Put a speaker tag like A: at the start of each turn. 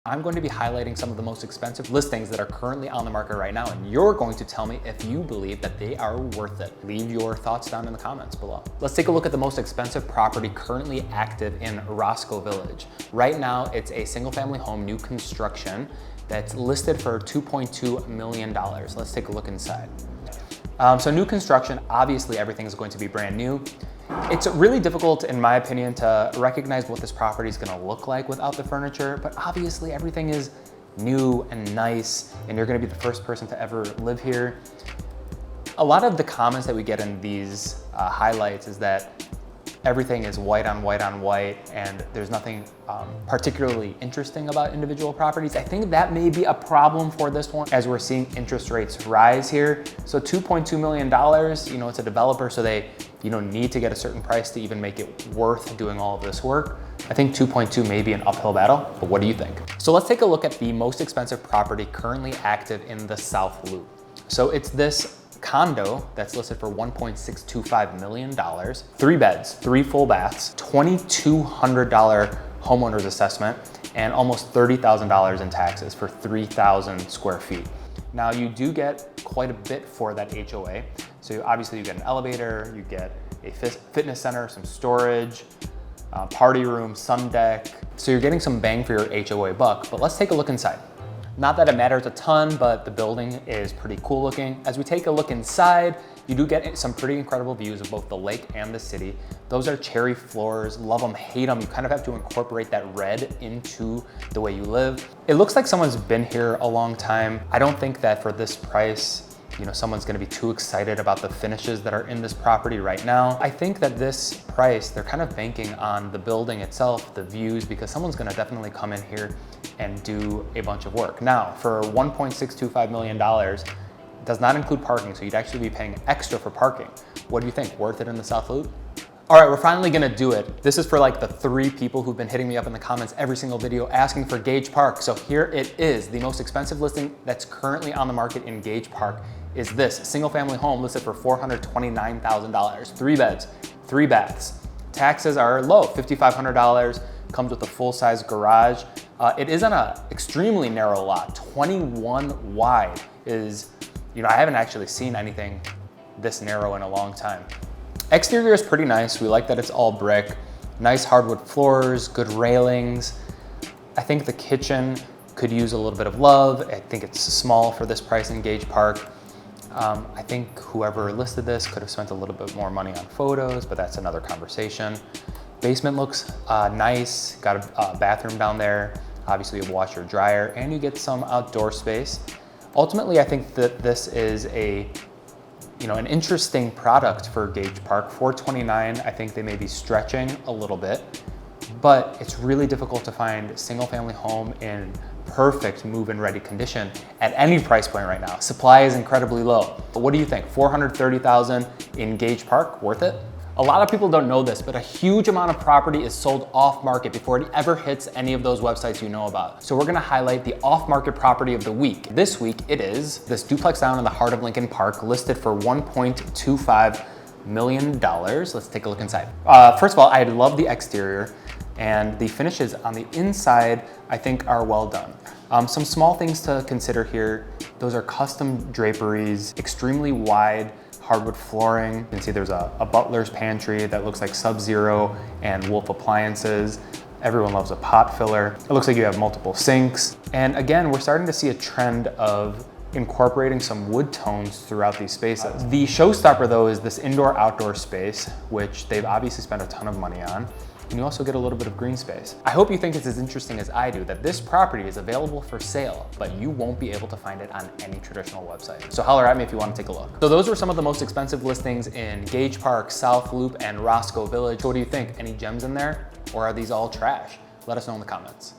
A: I'm going to be highlighting some of the most expensive listings that are currently on the market right now, and you're going to tell me if you believe that they are worth it. Leave your thoughts down in the comments below. Let's take a look at the most expensive property currently active in Roscoe Village. Right now, it's a single family home, new construction, that's listed for $2.2 million. Let's take a look inside. So new construction, obviously everything is going to be brand new. It's really difficult, in my opinion, to recognize what this property is gonna look like without the furniture, but obviously everything is new and nice, and you're gonna be the first person to ever live here. A lot of the comments that we get in these highlights is that everything is white on white on white, and there's nothing particularly interesting about individual properties. I think that may be a problem for this one as we're seeing interest rates rise here. So $2.2 million, it's a developer, so they need to get a certain price to even make it worth doing all of this work. I think 2.2 may be an uphill battle, but what do you think? So let's take a look at the most expensive property currently active in the South Loop. So it's this condo that's listed for $1.625 million, 3 beds, 3 full baths, $2,200 homeowner's assessment, and almost $30,000 in taxes for 3,000 square feet. Now you do get quite a bit for that HOA. So obviously you get an elevator, you get a fitness center, some storage, party room, sun deck. So you're getting some bang for your HOA buck, but let's take a look inside. Not that it matters a ton, but the building is pretty cool looking. As we take a look inside, you do get some pretty incredible views of both the lake and the city. Those are cherry floors, love them, hate them. You kind of have to incorporate that red into the way you live. It looks like someone's been here a long time. I don't think that for this price, someone's gonna be too excited about the finishes that are in this property right now. I think that this price, they're kind of banking on the building itself, the views, because someone's gonna definitely come in here and do a bunch of work. Now, for $1.625 million, does not include parking, so you'd actually be paying extra for parking. What do you think, worth it in the South Loop? All right, we're finally gonna do it. This is for like the 3 people who've been hitting me up in the comments every single video asking for Gage Park. So here it is, the most expensive listing that's currently on the market in Gage Park is this single family home listed for $429,000, 3 beds, 3 baths. Taxes are low, $5,500, comes with a full-size garage. It is on an extremely narrow lot, 21 wide is, I haven't actually seen anything this narrow in a long time. Exterior is pretty nice. We like that it's all brick, nice hardwood floors, good railings. I think the kitchen could use a little bit of love. I think it's small for this price in Gage Park. I think whoever listed this could have spent a little bit more money on photos, but that's another conversation. Basement looks nice, got a bathroom down there, obviously a washer dryer, and you get some outdoor space. Ultimately, I think that this is an interesting product for Gage Park. $429, I think they may be stretching a little bit, but it's really difficult to find a single family home in perfect move-in ready condition at any price point right now. Supply is incredibly low. But what do you think? $430,000 in Gage Park, worth it? A lot of people don't know this, but a huge amount of property is sold off market before it ever hits any of those websites you know about. So we're gonna highlight the off market property of the week. This week it is this duplex down in the heart of Lincoln Park, listed for $1.25 million. Let's take a look inside. First of all, I love the exterior, and the finishes on the inside, I think, are well done. Some small things to consider here. Those are custom draperies, extremely wide hardwood flooring. You can see there's a butler's pantry that looks like Sub-Zero and Wolf appliances. Everyone loves a pot filler. It looks like you have multiple sinks. And again, we're starting to see a trend of incorporating some wood tones throughout these spaces. The showstopper though is this indoor-outdoor space, which they've obviously spent a ton of money on. And you also get a little bit of green space. I hope you think it's as interesting as I do that this property is available for sale, but you won't be able to find it on any traditional website. So holler at me if you want to take a look. So those were some of the most expensive listings in Gage Park, South Loop, and Roscoe Village. What do you think? Any gems in there? Or are these all trash? Let us know in the comments.